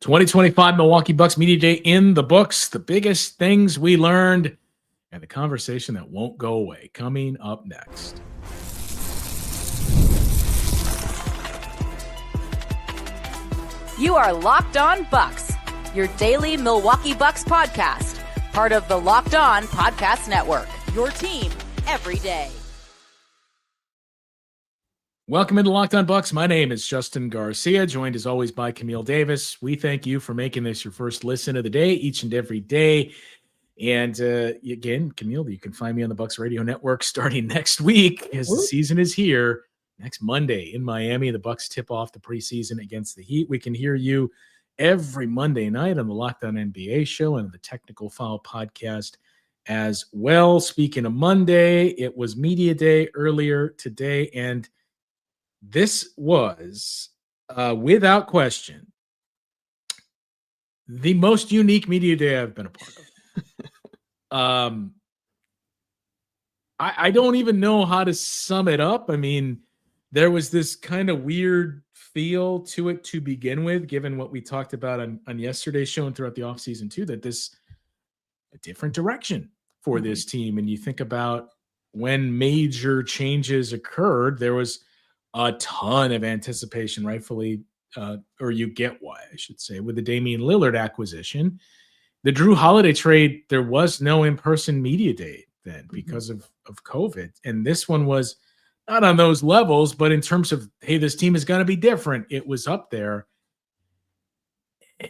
2025 Milwaukee Bucks Media Day in the books. The biggest things we learned and the conversation that won't go away. Coming up next. You are Locked On Bucks, your daily Milwaukee Bucks podcast, part of the Locked On Podcast Network, your team every day. Welcome into Locked On Bucks. My name is Justin Garcia, joined as always by Camille Davis. We thank you for making this your first listen of the day, each and every day. And again, Camille, you can find me on the Bucks Radio Network starting next week as the season is here. Next Monday in Miami, the Bucks tip off the preseason against the Heat. We can hear you every Monday night on the Locked On NBA show and the Technical Foul podcast as well. Speaking of Monday, it was Media Day earlier today, and this was, without question, the most unique Media Day I've been a part of. I don't even know how to sum it up. I mean, there was this kind of weird feel to it to begin with, given what we talked about on yesterday's show and throughout the offseason too, that this a different direction for this team. And you think about when major changes occurred, there was a ton of anticipation, rightfully, or you get why, I should say, with the Damian Lillard acquisition. The Drew Holiday trade, there was no in-person media day then because of COVID. And this one was not on those levels, but in terms of, hey, this team is going to be different, it was up there.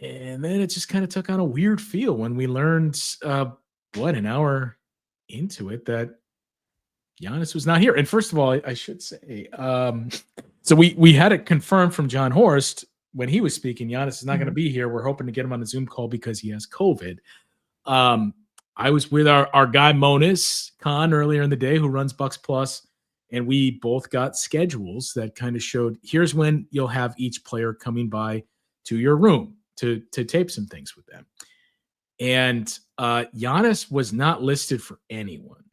And then it just kind of took on a weird feel when we learned, an hour into it, that Giannis was not here. And first of all, I should say, so we had it confirmed from John Horst when he was speaking, Giannis is not going to be here. We're hoping to get him on a Zoom call because he has COVID. I was with our guy, Monis Khan, earlier in the day, who runs Bucks Plus. And we both got schedules that kind of showed, here's when you'll have each player coming by to your room to tape some things with them. And Giannis was not listed for anyone.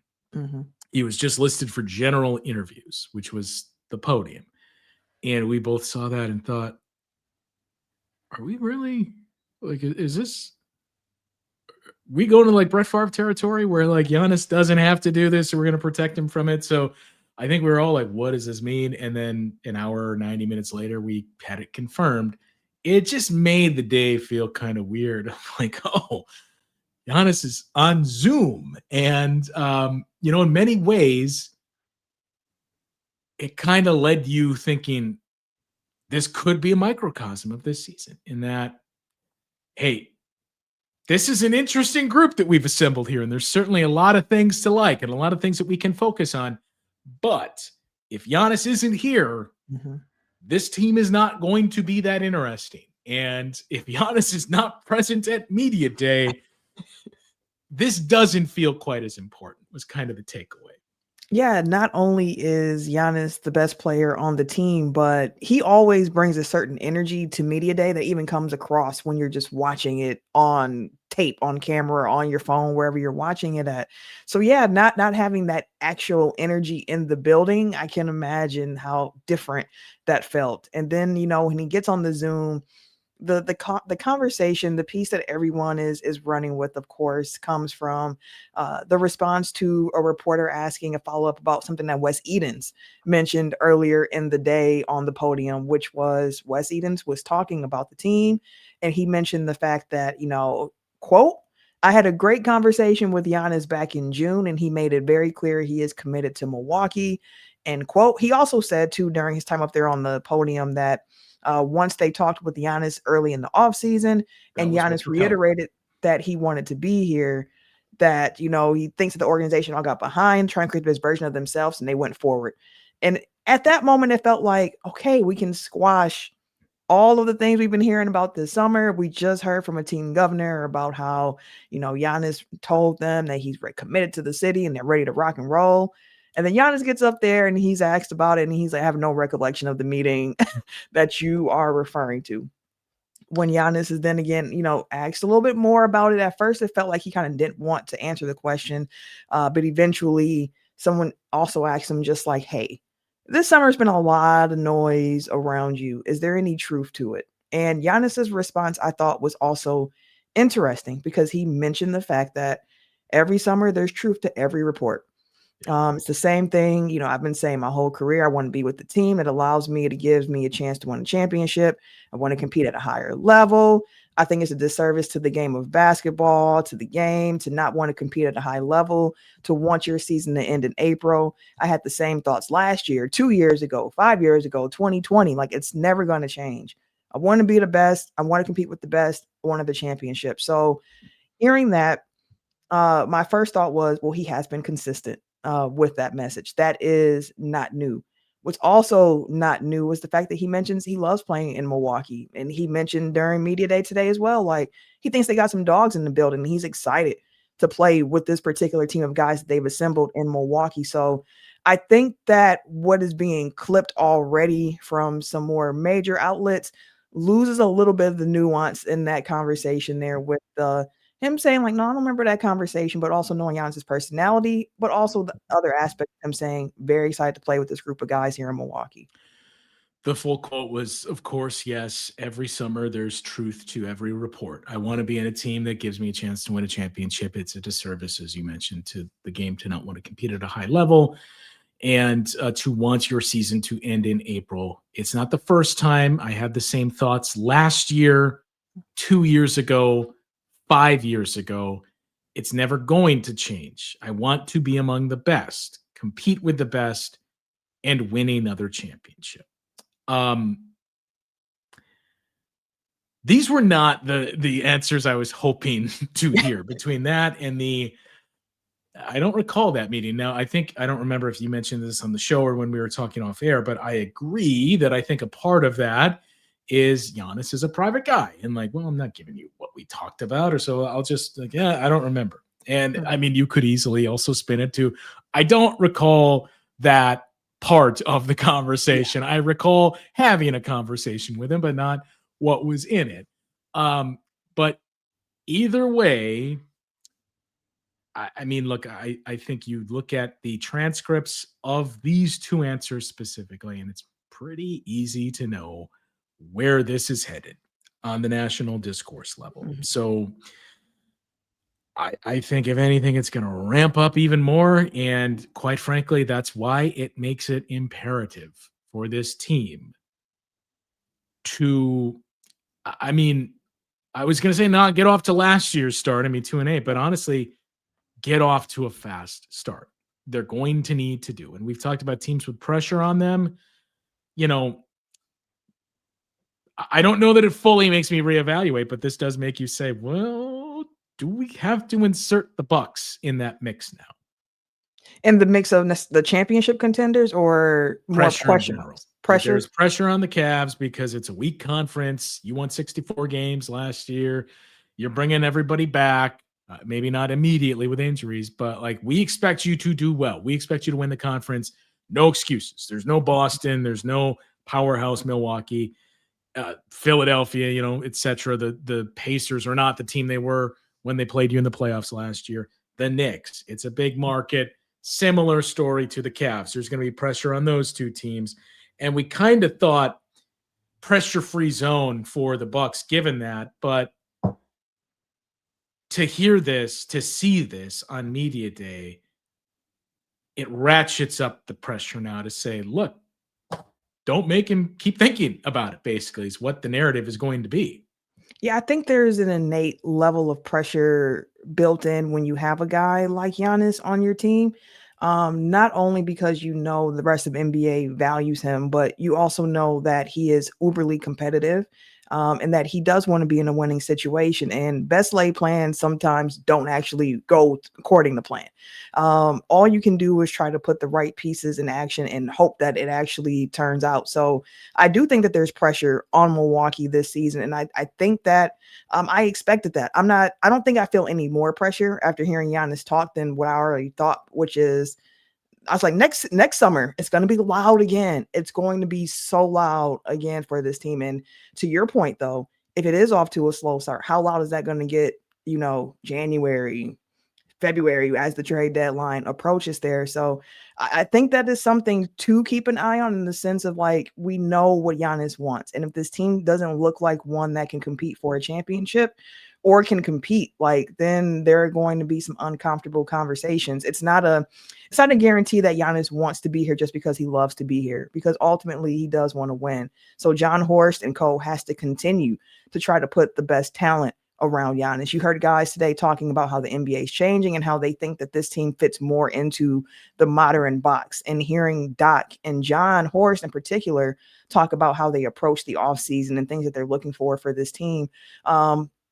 He was just listed for general interviews, which was the podium. And we both saw that and thought, are we really, like, is this, we go to like Brett Favre territory where like Giannis doesn't have to do this, so we're going to protect him from it? So I think we were all like, what does this mean? And then an hour or 90 minutes later, we had it confirmed. It just made the day feel kind of weird. I'm like, oh, Giannis is on Zoom. And, in many ways, it kind of led you thinking this could be a microcosm of this season, in that, hey, this is an interesting group that we've assembled here. And there's certainly a lot of things to like and a lot of things that we can focus on. But if Giannis isn't here, this team is not going to be that interesting. And if Giannis is not present at Media Day, this doesn't feel quite as important, was kind of the takeaway. Yeah, not only is Giannis the best player on the team, but he always brings a certain energy to Media Day that even comes across when you're just watching it on tape, on camera, on your phone, wherever you're watching it at. So yeah, not having that actual energy in the building, I can imagine how different that felt. And then, when he gets on the Zoom, the conversation, the piece that everyone is running with, of course, comes from the response to a reporter asking a follow-up about something that Wes Edens mentioned earlier in the day on the podium, which was Wes Edens was talking about the team. And he mentioned the fact that, quote, I had a great conversation with Giannis back in June, and he made it very clear he is committed to Milwaukee, end quote. He also said, too, during his time up there on the podium that once they talked with Giannis early in the offseason, and Giannis reiterated that he wanted to be here, that, he thinks that the organization all got behind, trying to create this version of themselves, and they went forward. And at that moment, it felt like, okay, we can squash all of the things we've been hearing about this summer. We just heard from a team governor about how, Giannis told them that he's committed to the city and they're ready to rock and roll. And then Giannis gets up there and he's asked about it, and he's like, I have no recollection of the meeting that you are referring to. When Giannis is then again, asked a little bit more about it, at first it felt like he kind of didn't want to answer the question. But eventually someone also asked him just like, hey, this summer's been a lot of noise around you. Is there any truth to it? And Giannis's response, I thought, was also interesting because he mentioned the fact that every summer there's truth to every report. It's the same thing, I've been saying my whole career. I want to be with the team that allows me, to gives me a chance to win a championship. I want to compete at a higher level. I think it's a disservice to the game of basketball, to the game, to not want to compete at a high level, to want your season to end in April. I had the same thoughts last year, 2 years ago, 5 years ago, 2020. Like, it's never going to change. I want to be the best. I want to compete with the best. I want the championship. So hearing that, my first thought was, well, he has been consistent with that message. That is not new. What's also not new is the fact that he mentions he loves playing in Milwaukee. And he mentioned during media day today as well, like, he thinks they got some dogs in the building. And he's excited to play with this particular team of guys that they've assembled in Milwaukee. So I think that what is being clipped already from some more major outlets loses a little bit of the nuance in that conversation there with him saying, like, no, I don't remember that conversation, but also knowing Giannis's personality, but also the other aspect of him saying, very excited to play with this group of guys here in Milwaukee. The full quote was, of course, yes, every summer there's truth to every report. I want to be in a team that gives me a chance to win a championship. It's a disservice, as you mentioned, to the game to not want to compete at a high level and to want your season to end in April. It's not the first time. I had the same thoughts last year, 2 years ago, 5 years ago. It's never going to change. I want to be among the best, compete with the best, and win another championship. These were not the answers I was hoping to hear between that and I don't recall that meeting. Now, I don't remember if you mentioned this on the show or when we were talking off air, but I agree that I think a part of that is Giannis is a private guy. And like, well, I'm not giving you what we talked about, or so I'll just like, yeah, I don't remember. And I mean, you could easily also spin it to, I don't recall that part of the conversation. Yeah. I recall having a conversation with him, but not what was in it. But either way, I mean, look, I think you look at the transcripts of these two answers specifically, and it's pretty easy to know where this is headed on the national discourse level. Mm-hmm. So I think, if anything, it's going to ramp up even more. And quite frankly, that's why it makes it imperative for this team to, I mean, I was going to say not get off to last year's start. I mean, 2-8, but honestly, get off to a fast start. They're going to need to do. And we've talked about teams with pressure on them. You know, I don't know that it fully makes me reevaluate, but this does make you say, well, do we have to insert the Bucks in that mix now? In the mix of the championship contenders or pressure more in general? Pressure? There's pressure on the Cavs because it's a weak conference. You won 64 games last year. You're bringing everybody back. Maybe not immediately with injuries, but like, we expect you to do well. We expect you to win the conference. No excuses. There's no Boston. There's no powerhouse Milwaukee, Philadelphia, et cetera. The Pacers are not the team they were when they played you in the playoffs last year. The Knicks, it's a big market. Similar story to the Cavs. There's going to be pressure on those two teams. And we kind of thought pressure-free zone for the Bucks given that, but to hear this, to see this on media day, it ratchets up the pressure now to say, look, don't make him keep thinking about it, basically, is what the narrative is going to be. Yeah, I think there's an innate level of pressure built in when you have a guy like Giannis on your team. Not only because the rest of NBA values him, but you also know that he is uberly competitive. And that he does want to be in a winning situation, and best laid plans sometimes don't actually go according to plan. All you can do is try to put the right pieces in action and hope that it actually turns out. So I do think that there's pressure on Milwaukee this season. And I think that I expected that. I don't think I feel any more pressure after hearing Giannis talk than what I already thought, which is, I was like, next summer, it's going to be loud again. It's going to be so loud again for this team. And to your point, though, if it is off to a slow start, how loud is that going to get, January, February as the trade deadline approaches there. So I think that is something to keep an eye on, in the sense of like, we know what Giannis wants. And if this team doesn't look like one that can compete for a championship or can compete, like, then there are going to be some uncomfortable conversations. It's not a guarantee that Giannis wants to be here just because he loves to be here, because ultimately he does want to win. So John Horst and co has to continue to try to put the best talent around Giannis. You heard guys today talking about how the NBA is changing and how they think that this team fits more into the modern box, and hearing Doc and John Horst in particular talk about how they approach the offseason and things that they're looking for this team,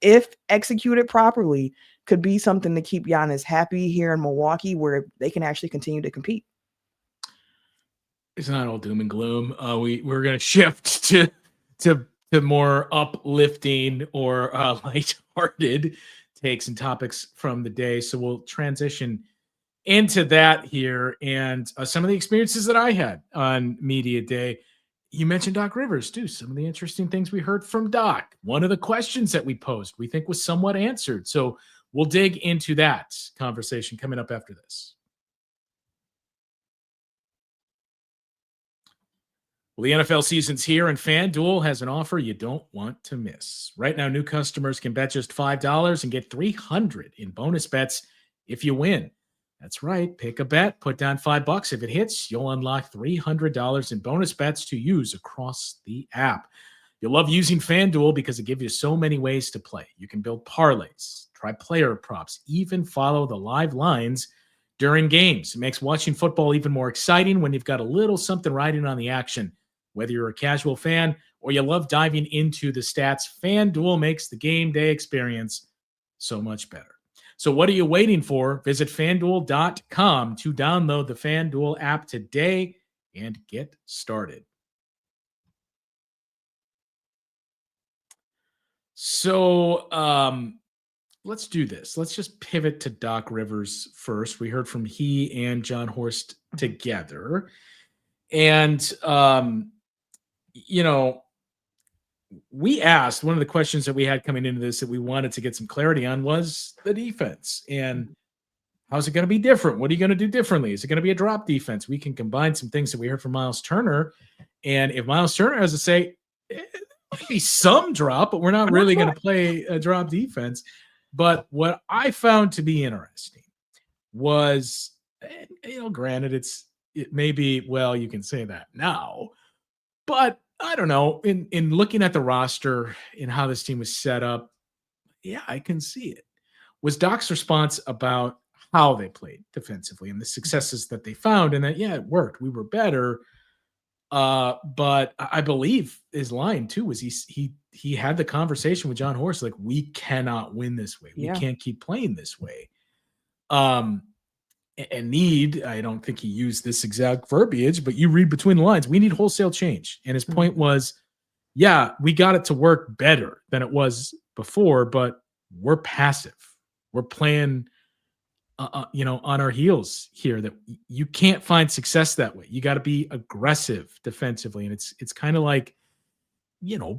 if executed properly, could be something to keep Giannis happy here in Milwaukee, where they can actually continue to compete. It's not all doom and gloom. We're going to shift to more uplifting or lighthearted takes and topics from the day. So we'll transition into that here, and some of the experiences that I had on media day. You mentioned Doc Rivers too. Some of the interesting things we heard from Doc. One of the questions that we posed, we think was somewhat answered. So we'll dig into that conversation coming up after this. Well, the NFL season's here, and FanDuel has an offer you don't want to miss. Right now, new customers can bet just $5 and get $300 in bonus bets if you win. That's right. Pick a bet, put down $5. If it hits, you'll unlock $300 in bonus bets to use across the app. You'll love using FanDuel because it gives you so many ways to play. You can build parlays, try player props, even follow the live lines during games. It makes watching football even more exciting when you've got a little something riding on the action. Whether you're a casual fan or you love diving into the stats, FanDuel makes the game day experience so much better. So what are you waiting for? Visit FanDuel.com to download the FanDuel app today and get started. So let's do this. Let's just pivot to Doc Rivers first. We heard from he and John Horst together. And, we asked, one of the questions that we had coming into this that we wanted to get some clarity on was the defense. And how's it going to be different? What are you going to do differently? Is it going to be a drop defense? We can combine some things that we heard from Miles Turner. And if Miles Turner has to say, maybe some drop, but we're not really going to play a drop defense. But what I found to be interesting was, granted, it may be, well, you can say that now, but I don't know, in looking at the roster and how this team was set up, yeah, I can see it. Was Doc's response about how they played defensively and the successes that they found, and that, yeah, it worked. We were better. But I believe his line too was he had the conversation with John Horst, like, we cannot win this way. We can't keep playing this way. I don't think he used this exact verbiage, but you read between the lines, we need wholesale change. And his point was, yeah, we got it to work better than it was before, but we're passive. We're playing, on our heels here, that you can't find success that way. You got to be aggressive defensively. And it's kind of like,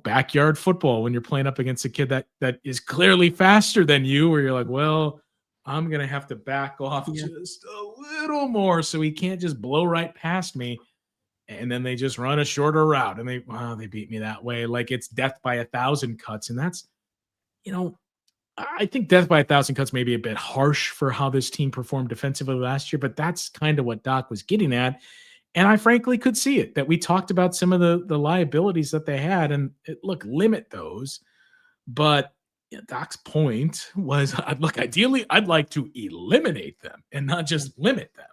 backyard football when you're playing up against a kid that is clearly faster than you, where you're like, well, I'm going to have to back off just a little more so he can't just blow right past me. And then they just run a shorter route and they beat me that way. Like, it's death by 1,000 cuts. And that's, I think death by 1,000 cuts may be a bit harsh for how this team performed defensively last year, but that's kind of what Doc was getting at. And I frankly could see it, that we talked about some of the liabilities that they had, and limit those. But Doc's point was, ideally, I'd like to eliminate them and not just limit them.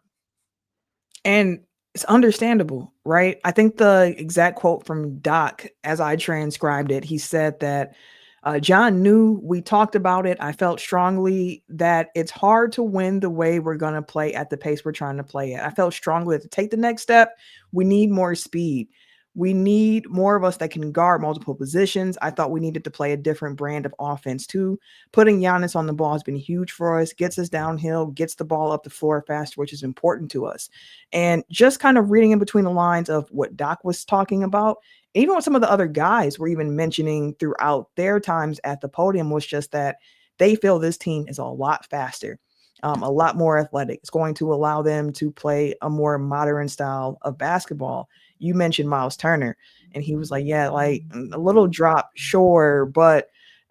And it's understandable, right? I think the exact quote from Doc, as I transcribed it, he said that John knew, we talked about it, I felt strongly that it's hard to win the way we're going to play at the pace we're trying to play at. I felt strongly that to take the next step, we need more speed. We need more of us that can guard multiple positions. I thought we needed to play a different brand of offense too. Putting Giannis on the ball has been huge for us, gets us downhill, gets the ball up the floor faster, which is important to us. And just kind of reading in between the lines of what Doc was talking about, even what some of the other guys were even mentioning throughout their times at the podium, was just that they feel this team is a lot faster. a lot more athletic. It's going to allow them to play a more modern style of basketball. You mentioned Miles Turner, and he was like, yeah, like a little drop, sure, but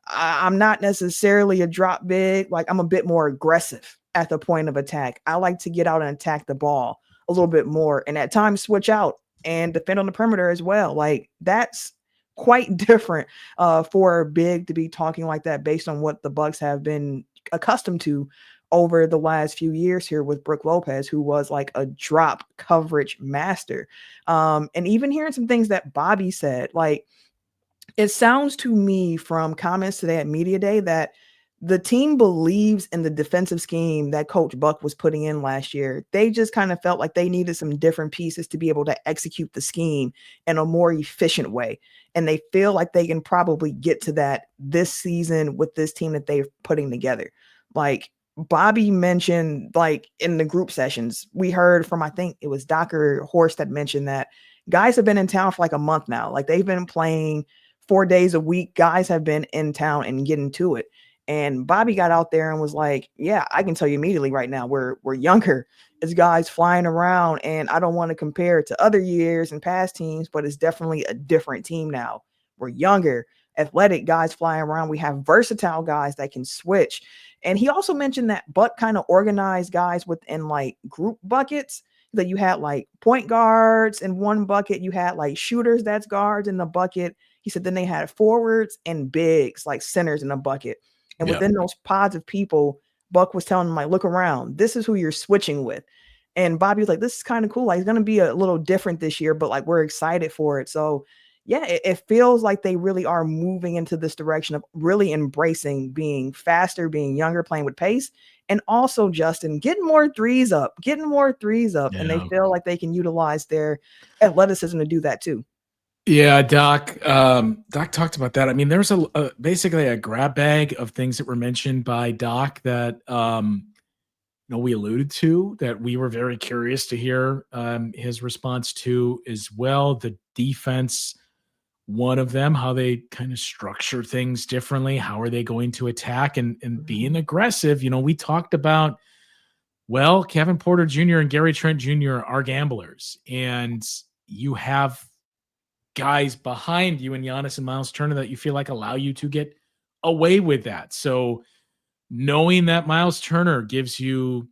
I'm not necessarily a drop big. Like, I'm a bit more aggressive at the point of attack. I like to get out and attack the ball a little bit more, and at times switch out and defend on the perimeter as well. Like, that's quite different for a big to be talking like that based on what the Bucks have been accustomed to over the last few years here with Brook Lopez, who was like a drop coverage master. And even hearing some things that Bobby said, like, it sounds to me from comments today at Media Day that the team believes in the defensive scheme that Coach Buck was putting in last year. They just kind of felt like they needed some different pieces to be able to execute the scheme in a more efficient way. And they feel like they can probably get to that this season with this team that they're putting together. Like Bobby mentioned, like in the group sessions, we heard from, I think it was Dr. Horst that mentioned that guys have been in town for like a month now. Like they've been playing 4 days a week. Guys have been in town and getting to it. And Bobby got out there and was like, yeah, I can tell you immediately right now, we're younger. It's guys flying around, and I don't want to compare it to other years and past teams, but it's definitely a different team now. We're younger, athletic guys flying around. We have versatile guys that can switch. And he also mentioned that Buck kind of organized guys within like group buckets, that you had like point guards in one bucket. You had like shooters, that's guards in the bucket. He said then they had forwards and bigs, like centers in a bucket. And within those pods of people, Buck was telling them, like, look around. This is who you're switching with. And Bobby was like, this is kind of cool. Like, it's going to be a little different this year, but like, we're excited for it. So yeah, it feels like they really are moving into this direction of really embracing being faster, being younger, playing with pace. And also, Justin, getting more threes up. Yeah. And they feel like they can utilize their athleticism to do that too. Yeah, Doc talked about that. I mean, there's basically a grab bag of things that were mentioned by Doc that we alluded to, that we were very curious to hear his response to as well. The defense, one of them, how they kind of structure things differently. How are they going to attack and being aggressive? We talked about, well, Kevin Porter Jr. and Gary Trent Jr. are gamblers, and you have guys behind you and Giannis and Miles Turner that you feel like allow you to get away with that. So knowing that Miles Turner gives you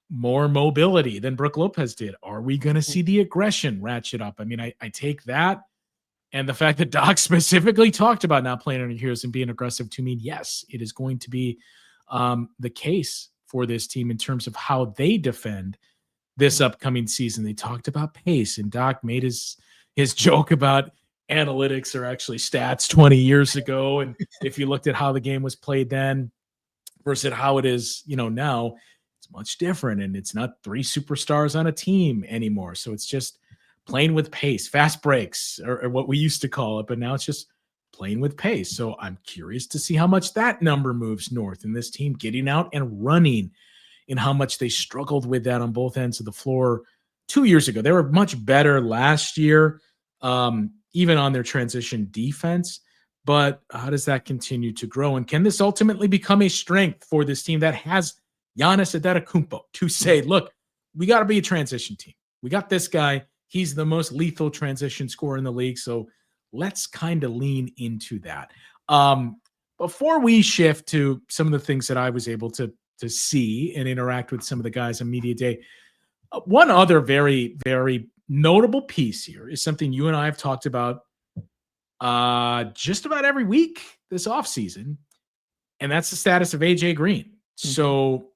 more mobility than Brook Lopez did, are we going to see the aggression ratchet up? I mean, I take that, and the fact that Doc specifically talked about not playing on your heroes and being aggressive to mean, yes, it is going to be the case for this team in terms of how they defend this upcoming season. They talked about pace, and Doc made his joke about analytics are actually stats 20 years ago. And if you looked at how the game was played then versus how it is, now, it's much different. And it's not 3 superstars on a team anymore. So it's just playing with pace, fast breaks, or what we used to call it. But now it's just playing with pace. So I'm curious to see how much that number moves north, and this team getting out and running, and how much they struggled with that on both ends of the floor 2 years ago. They were much better last year, even on their transition defense. But how does that continue to grow? And can this ultimately become a strength for this team that has Giannis Antetokounmpo to say, look, we got to be a transition team. We got this guy. He's the most lethal transition scorer in the league. So let's kind of lean into that. Before we shift to some of the things that I was able to see and interact with some of the guys on Media Day, one other very, very notable piece here is something you and I have talked about just about every week this offseason, and that's the status of AJ Green. Mm-hmm. So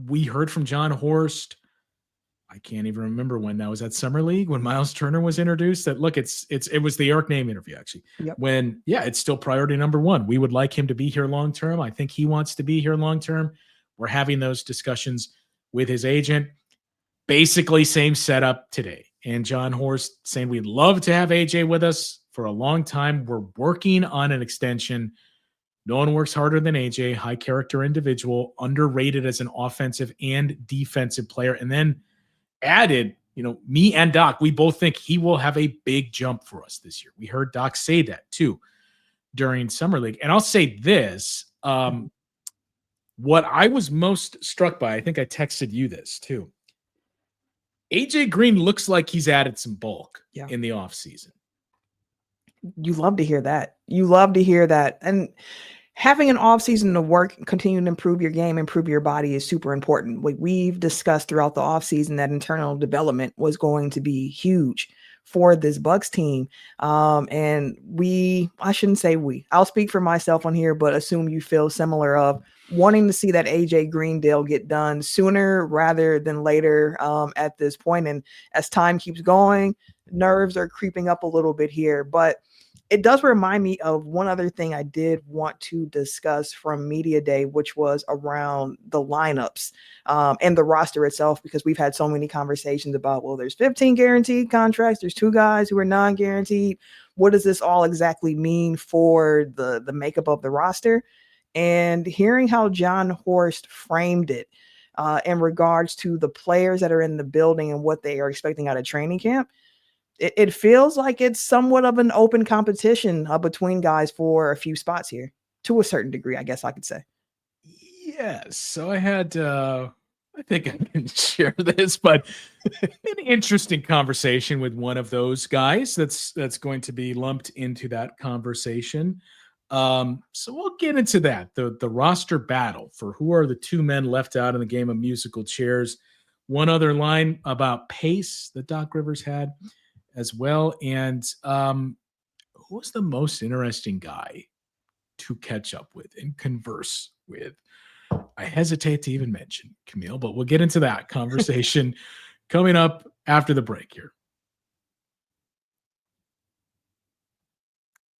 we heard from John Horst. I can't even remember when that was, at Summer League when Miles Turner was introduced, that look, it was the Eric Name interview actually. Yep. When, it's still priority number 1. We would like him to be here long-term. I think he wants to be here long-term. We're having those discussions with his agent. Basically same setup today. And John Horst saying we'd love to have AJ with us for a long time. We're working on an extension. No one works harder than AJ, high character individual, underrated as an offensive and defensive player. And then added, me and Doc, we both think he will have a big jump for us this year. We heard Doc say that too during Summer League. And I'll say this, What I was most struck by, I think I texted you this too. AJ Green looks like he's added some bulk in the offseason. You love to hear that. You love to hear that. And having an offseason to work, continue to improve your game, improve your body is super important. We've discussed throughout the offseason that internal development was going to be huge for this Bucks team. And I shouldn't say I'll speak for myself on here, but assume you feel similar of wanting to see that AJ Green deal get done sooner rather than later at this point. And as time keeps going, nerves are creeping up a little bit here, but it does remind me of one other thing I did want to discuss from Media Day, which was around the lineups and the roster itself, because we've had so many conversations about, well, there's 15 guaranteed contracts. There's 2 guys who are non-guaranteed. What does this all exactly mean for the makeup of the roster? And hearing how John Horst framed it in regards to the players that are in the building and what they are expecting out of training camp, it feels like it's somewhat of an open competition between guys for a few spots here, to a certain degree, I guess I could say. Yes. So I had, I think I can share this, but an interesting conversation with one of those guys that's going to be lumped into that conversation. So we'll get into that, the roster battle for who are the 2 men left out in the game of musical chairs. One other line about pace that Doc Rivers had as well. And who was the most interesting guy to catch up with and converse with? I hesitate to even mention Camille, but we'll get into that conversation coming up after the break here.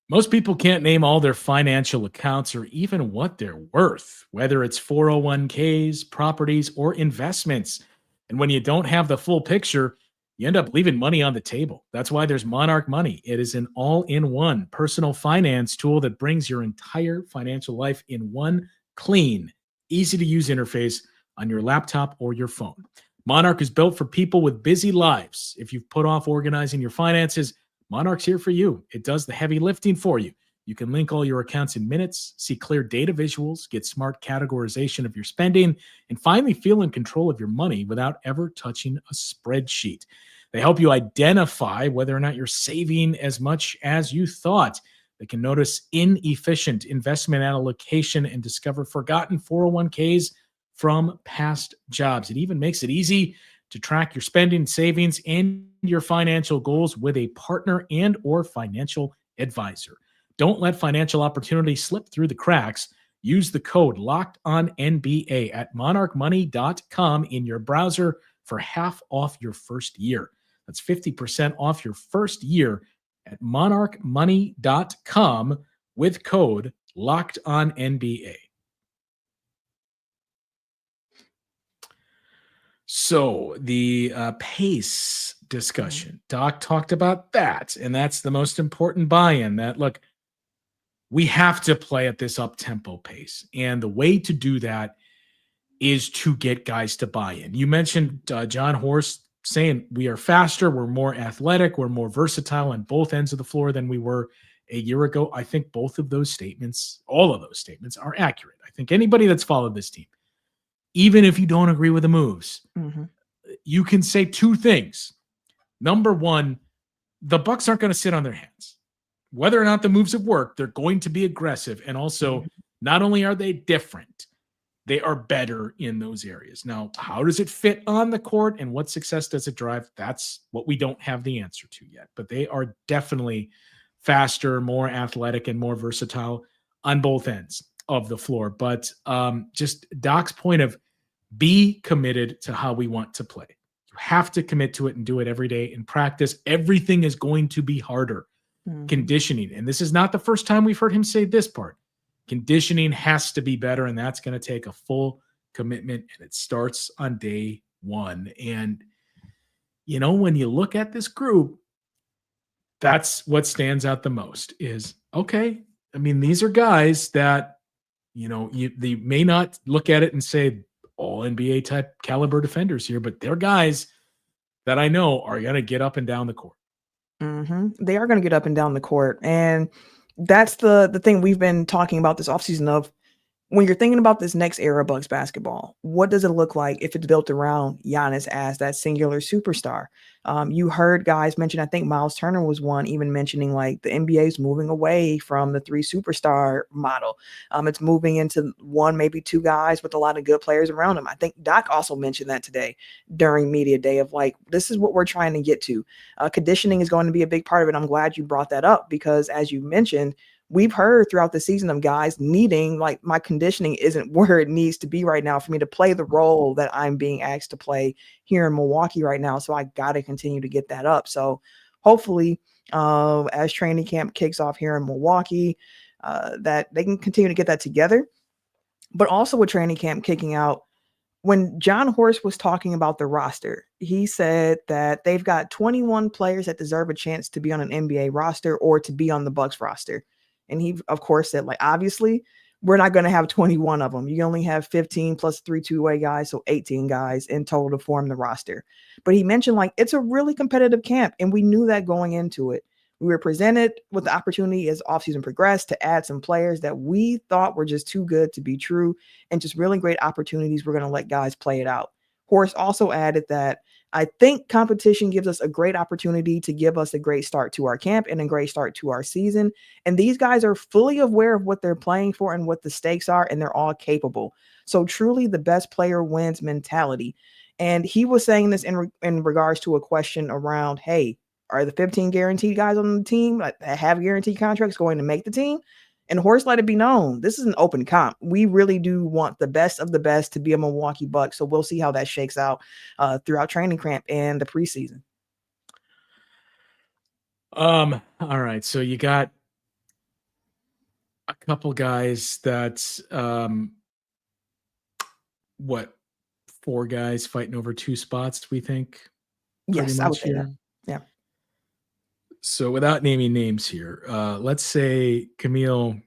Most people can't name all their financial accounts or even what they're worth, whether it's 401ks, properties, or investments. And when you don't have the full picture, you end up leaving money on the table. That's why there's Monarch Money. It is an all-in-one personal finance tool that brings your entire financial life in one clean, easy-to-use interface on your laptop or your phone. Monarch is built for people with busy lives. If you've put off organizing your finances, Monarch's here for you. It does the heavy lifting for you. You can link all your accounts in minutes, see clear data visuals, get smart categorization of your spending, and finally feel in control of your money without ever touching a spreadsheet. They help you identify whether or not you're saving as much as you thought. They can notice inefficient investment allocation and discover forgotten 401ks from past jobs. It even makes it easy to track your spending, savings, and your financial goals with a partner and or financial advisor. Don't let financial opportunity slip through the cracks. Use the code LOCKEDONNBA at monarchmoney.com in your browser for half off your first year. That's 50% off your first year at monarchmoney.com with code LOCKEDONNBA. So the pace discussion, Doc talked about that, and that's the most important buy-in. That, look, we have to play at this up-tempo pace, and the way to do that is to get guys to buy in. You mentioned John Horst saying we are faster, we're more athletic, we're more versatile on both ends of the floor than we were a year ago. I think both of those statements, all of those statements, are accurate. I think anybody that's followed this team, even if you don't agree with the moves, you can say 2 things. Number one, the Bucks aren't going to sit on their hands. Whether or not the moves have worked, they're going to be aggressive. And also, not only are they different, they are better in those areas. Now, how does it fit on the court and what success does it drive? That's what we don't have the answer to yet. But they are definitely faster, more athletic, and more versatile on both ends of the floor. But just Doc's point of be committed to how we want to play. You have to commit to it and do it every day in practice. Everything is going to be harder. Conditioning. And this is not the first time we've heard him say this part. Conditioning has to be better, and that's going to take a full commitment, and it starts on day one. And, you know, when you look at this group, that's what stands out the most is, okay, I mean, these are guys that, you know, they may not look at it and say all NBA type caliber defenders here, but they're guys that I know are going to get up and down the court. They are going to get up and down the court. And that's the thing we've been talking about this offseason of when you're thinking about this next era of Bucks basketball, what does it look like if it's built around Giannis as that singular superstar? You heard guys mention, I think Miles Turner was one, even mentioning like the NBA is moving away from the 3 superstar model. It's moving into 1, maybe 2 guys with a lot of good players around them. I think Doc also mentioned that today during media day of like, this is what we're trying to get to. Conditioning is going to be a big part of it. I'm glad you brought that up because as you mentioned, we've heard throughout the season of guys needing, like, my conditioning isn't where it needs to be right now for me to play the role that I'm being asked to play here in Milwaukee right now. So I got to continue to get that up. So hopefully as training camp kicks off here in Milwaukee, that they can continue to get that together. But also with training camp kicking out, when John Horst was talking about the roster, he said that they've got 21 players that deserve a chance to be on an NBA roster or to be on the Bucks roster. And he, of course, said, like, obviously, we're not going to have 21 of them. You only have 15 plus 3 two-way guys, so 18 guys in total to form the roster. But he mentioned, like, it's a really competitive camp, and we knew that going into it. We were presented with the opportunity as offseason progressed to add some players that we thought were just too good to be true and just really great opportunities. We're going to let guys play it out. Horst also added that I think competition gives us a great opportunity to give us a great start to our camp and a great start to our season. And these guys are fully aware of what they're playing for and what the stakes are, and they're all capable. So truly the best player wins mentality. And he was saying this in regards to a question around, hey, are the 15 guaranteed guys on the team that have guaranteed contracts going to make the team? And Horst let it be known, this is an open comp. We really do want the best of the best to be a Milwaukee Bucks. So we'll see how that shakes out throughout training camp and the preseason. All right. So you got a couple guys that, what, 4 guys fighting over 2 spots, we think? Yes, I would say that. Yeah. So without naming names here, let's say, Camille,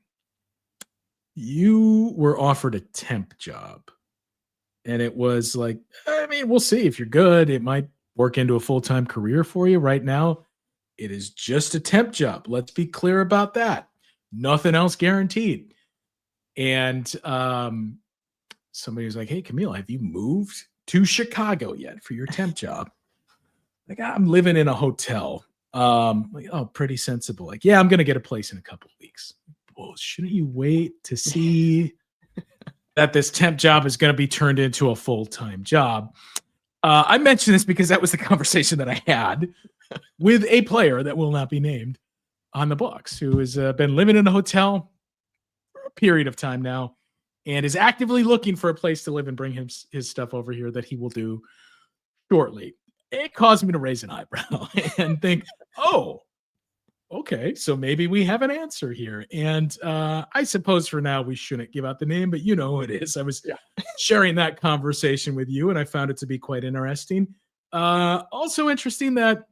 you were offered a temp job and it was like, I mean, we'll see if you're good. It might work into a full-time career for you. Right now, it is just a temp job. Let's be clear about that. Nothing else guaranteed. And somebody was like, hey, Camille, have you moved to Chicago yet for your temp job? Like, I'm living in a hotel. Like, oh, pretty sensible. Like, yeah, I'm going to get a place in a couple of weeks. Well, shouldn't you wait to see that this temp job is going to be turned into a full-time job? I mentioned this because that was the conversation that I had with a player that will not be named on the Bucks, who has been living in a hotel for a period of time now and is actively looking for a place to live and bring his stuff over here that he will do shortly. It caused me to raise an eyebrow and think, oh, okay, so maybe we have an answer here. And I suppose for now we shouldn't give out the name, but you know who it is. I was sharing that conversation with you, and I found it to be quite interesting. Also interesting that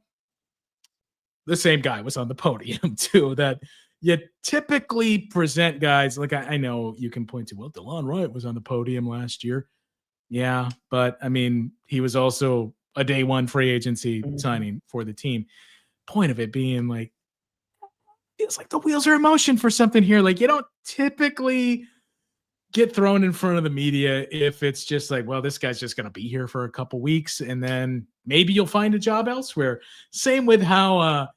the same guy was on the podium too, that you typically present guys like, I know you can point to, well, DeLon Wright was on the podium last year. Yeah, but I mean, he was also a day one free agency signing for the team. Point of it being like, feels like the wheels are in motion for something here. Like, you don't typically get thrown in front of the media if it's just like, well, this guy's just going to be here for a couple weeks and then maybe you'll find a job elsewhere. Same with how,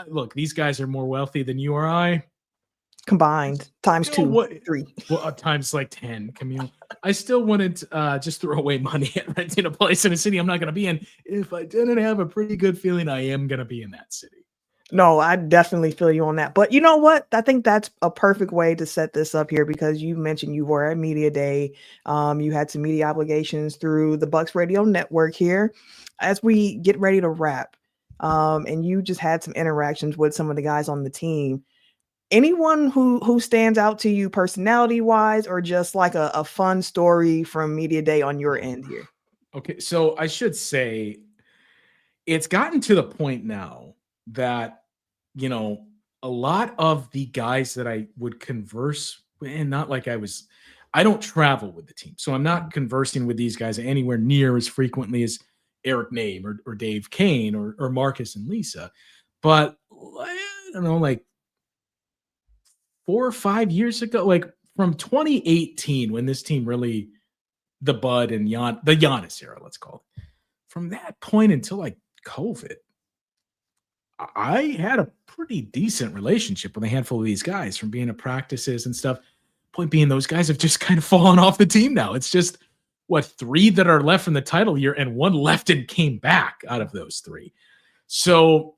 look, these guys are more wealthy than you or I. Combined times Still, 2, 3. Well, times like 10, Camille. I still wouldn't just throw away money at renting a place in a city I'm not going to be in if I didn't have a pretty good feeling I am going to be in that city. No, I definitely feel you on that. But you know what? I think that's a perfect way to set this up here because you mentioned you were at Media Day. You had some media obligations through the Bucks Radio Network here. As we get ready to wrap, and you just had some interactions with some of the guys on the team. Anyone who stands out to you personality-wise or just like a fun story from Media Day on your end here? Okay, so I should say it's gotten to the point now that, you know, a lot of the guys that I would converse with, and not like I don't travel with the team. So I'm not conversing with these guys anywhere near as frequently as Eric Name or Dave Kane or Marcus and Lisa. But I don't know, like 4 or 5 years ago, like from 2018, when this team really, the Bud and the Giannis era, let's call it, from that point until like COVID, I had a pretty decent relationship with a handful of these guys from being at practices and stuff. Point being, those guys have just kind of fallen off the team now. It's just, what, 3 that are left from the title year, and 1 left and came back out of those 3. So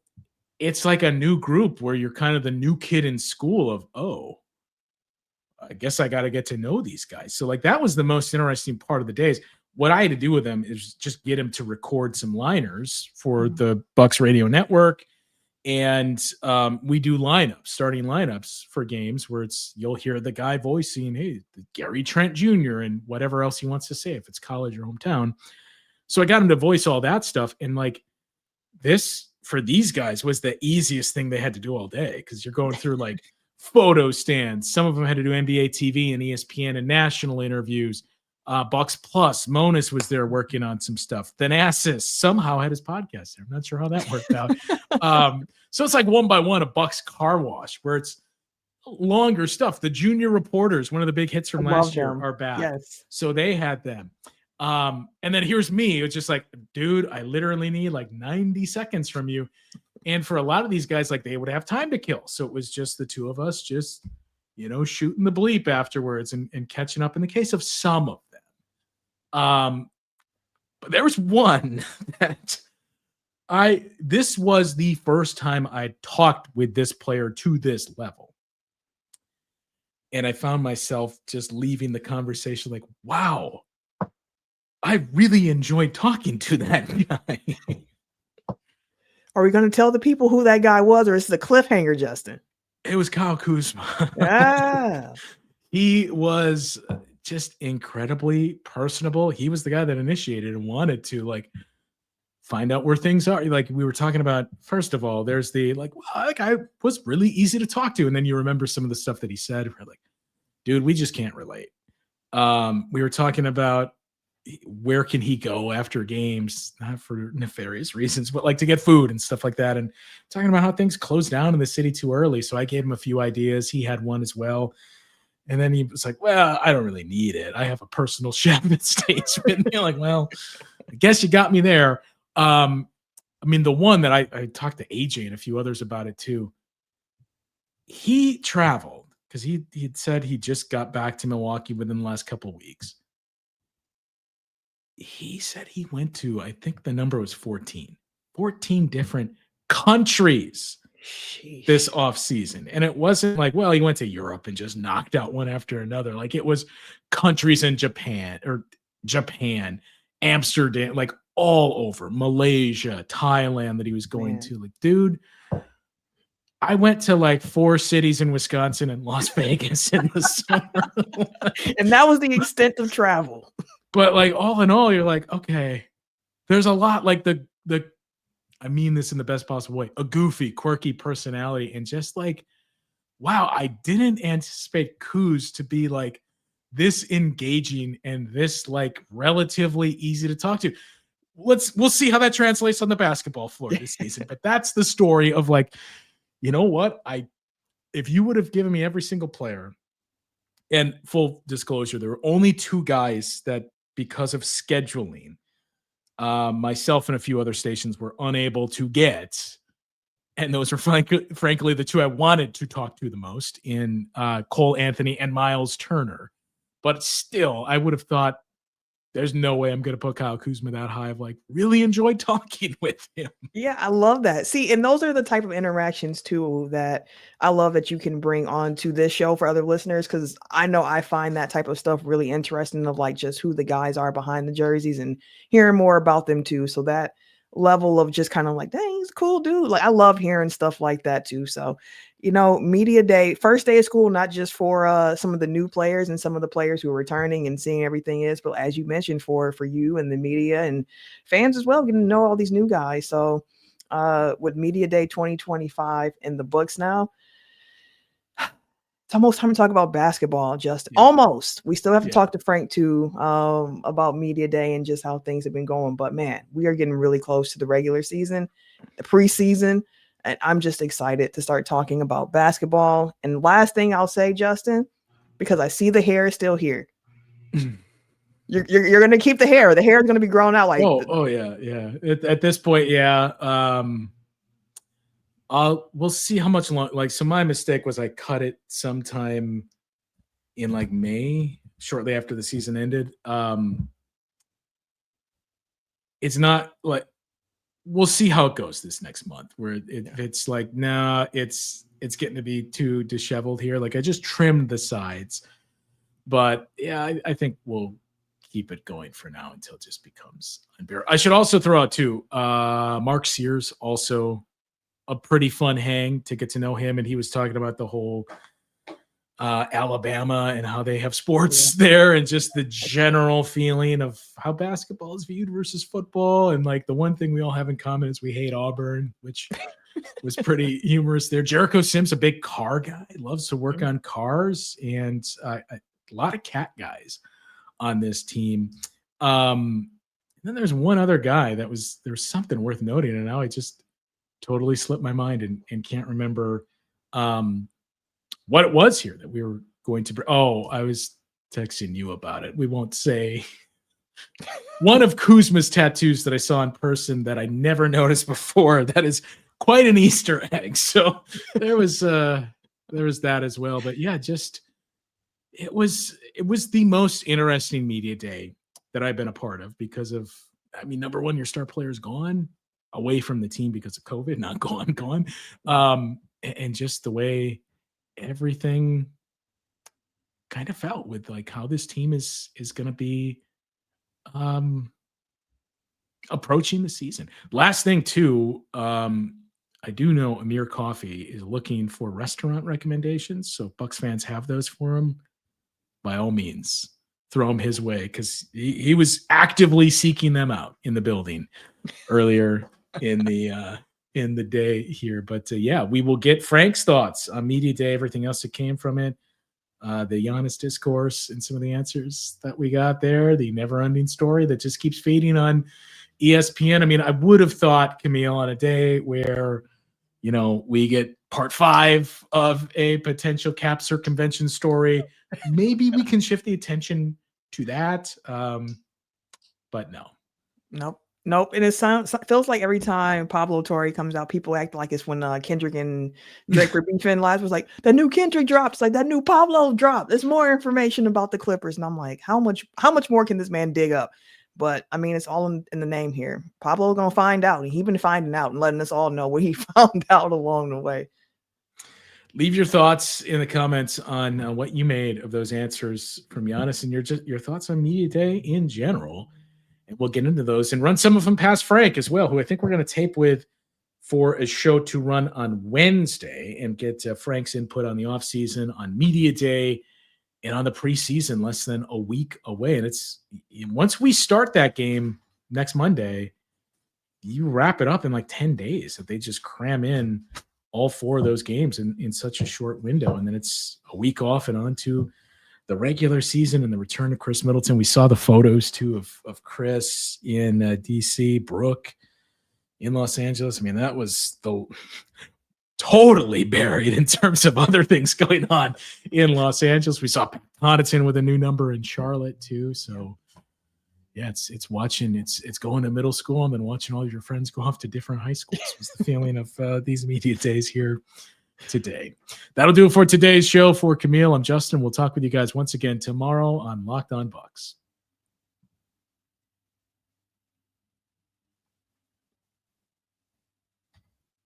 it's like a new group where you're kind of the new kid in school of, oh, I guess I got to get to know these guys. So like that was the most interesting part of the days. What I had to do with them is just get him to record some liners for the Bucks radio network. And we do starting lineups for games where you'll hear the guy voicing, hey, Gary Trent Jr. and whatever else he wants to say, if it's college or hometown. So I got him to voice all that stuff. And like this, for these guys, was the easiest thing they had to do all day, because you're going through like photo stands. Some of them had to do NBA TV and ESPN and national interviews. Bucks Plus, Monas was there working on some stuff. Thanasis somehow had his podcast there. I'm not sure how that worked out. So it's like one by one a Bucks car wash where it's longer stuff. The junior reporters, one of the big hits from last year, are back. Yes. So they had them. And then here's me. It's just like, dude, I literally need like 90 seconds from you. And for a lot of these guys, like they would have time to kill. So it was just the 2 of us just, shooting the bleep afterwards and catching up in the case of some of them. But there was one that this was the first time I talked with this player to this level. And I found myself just leaving the conversation like, wow, I really enjoyed talking to that guy. Are we going to tell the people who that guy was, or is it a cliffhanger, Justin? It was Kyle Kuzma. Yeah. He was just incredibly personable. He was the guy that initiated and wanted to like find out where things are. Like we were talking about, first of all, there's the like, well, that guy was really easy to talk to. And then you remember some of the stuff that he said. We're like, dude, we just can't relate. We were talking about where can he go after games, not for nefarious reasons, but like to get food and stuff like that. And talking about how things closed down in the city too early. So I gave him a few ideas. He had one as well. And then he was like, well, I don't really need it. I have a personal chef that stays with me. Like, well, I guess you got me there. I mean, the one that I talked to AJ and a few others about it too. He traveled because he'd said he just got back to Milwaukee within the last couple of weeks. He said he went to, I think the number was 14 different countries this offseason. And it wasn't like, well, he went to Europe and just knocked out one after another. Like it was countries in Japan, Amsterdam, like all over, Malaysia, Thailand that he was going to. Like, dude, I went to like 4 cities in Wisconsin and Las Vegas in the summer. And that was the extent of travel. But like all in all, you're like, okay, there's a lot like the I mean this in the best possible way, a goofy, quirky personality. And just like, wow, I didn't anticipate Kuz to be like this engaging and this like relatively easy to talk to. We'll see how that translates on the basketball floor this season. But that's the story of like, you know what? If you would have given me every single player, and full disclosure, there were only 2 guys that, because of scheduling, myself and a few other stations were unable to get. And those were frankly the 2 I wanted to talk to the most, in Cole Anthony and Miles Turner. But still, I would have thought there's no way I'm going to put Kyle Kuzma that high. I've like really enjoyed talking with him. Yeah, I love that. See, and those are the type of interactions too that I love that you can bring on to this show for other listeners, because I know I find that type of stuff really interesting, of like just who the guys are behind the jerseys and hearing more about them too. So that level of just kind of like, dang, he's a cool dude. Like I love hearing stuff like that too. So, media day, first day of school, not just for some of the new players and some of the players who are returning and seeing everything is, but as you mentioned, for you and the media and fans as well, getting to know all these new guys. So with Media Day 2025 in the books now, it's almost time to talk about basketball, Justin. Yeah. Almost. We still have to talk to Frank too about Media Day and just how things have been going. But man, we are getting really close to the regular season, the preseason, and I'm just excited to start talking about basketball. And last thing I'll say, Justin, because I see the hair is still here. You're gonna keep the hair. The hair is gonna be grown out like. Yeah. At this point, yeah. We'll see how much long. Like, so my mistake was I cut it sometime in like May, shortly after the season ended. It's not like, we'll see how it goes this next month. Where it's like, nah, it's getting to be too disheveled here. Like, I just trimmed the sides, but yeah, I think we'll keep it going for now until it just becomes unbearable. I should also throw out too, Mark Sears, also a pretty fun hang to get to know him, and he was talking about the whole Alabama and how they have sports there, and just the general feeling of how basketball is viewed versus football. And like, the one thing we all have in common is we hate Auburn, which was pretty humorous there. Jericho Sims, a big car guy, loves to work on cars, and a lot of cat guys on this team. And then there's one other guy there's something worth noting, and now I just totally slipped my mind and can't remember what it was here that we were going to. I was texting you about it. We won't say. One of Kuzma's tattoos that I saw in person that I never noticed before. That is quite an Easter egg. So there was that as well. But yeah, just it was the most interesting media day that I've been a part of, because of, I mean, number one, your star player is gone, away from the team because of COVID, not gone. And just the way everything kind of felt with like how this team is going to be approaching the season. Last thing too, I do know Amir Coffee is looking for restaurant recommendations. So if Bucks fans have those for him, by all means, throw him his way, because he was actively seeking them out in the building earlier in the day here. But yeah, we will get Frank's thoughts on media day, everything else that came from it, the Giannis discourse, and some of the answers that we got there, the never-ending story that just keeps feeding on ESPN. I mean, I would have thought, Camille, on a day where, we get part 5 of a potential cap circumvention story, maybe we can shift the attention to that. But no. Nope. And it feels like every time Pablo Torre comes out, people act like it's when Kendrick and Drake were beefing. Live was like, the new Kendrick drops, like that new Pablo drop. There's more information about the Clippers. And I'm like, how much more can this man dig up? But I mean, it's all in the name here. Pablo gonna find out. He's been finding out and letting us all know what he found out along the way. Leave your thoughts in the comments on what you made of those answers from Giannis, and your thoughts on media day in general. And we'll get into those and run some of them past Frank as well, who I think we're going to tape with for a show to run on Wednesday, and get Frank's input on the offseason, on media day, and on the preseason, less than a week away. And it's, once we start that game next Monday, you wrap it up in like 10 days. That they just cram in all 4 of those games in such a short window. And then it's a week off and on to the regular season and the return of Chris Middleton. We saw the photos too of Chris in DC, Brooke in Los Angeles. I mean, that was totally buried in terms of other things going on in Los Angeles. We saw Connaughton with a new number in Charlotte too. So yeah, it's watching, it's going to middle school and then watching all your friends go off to different high schools was the feeling of these media days here today. That'll do it for today's show. For Camille, I'm Justin. We'll talk with you guys once again tomorrow on Locked On Bucks.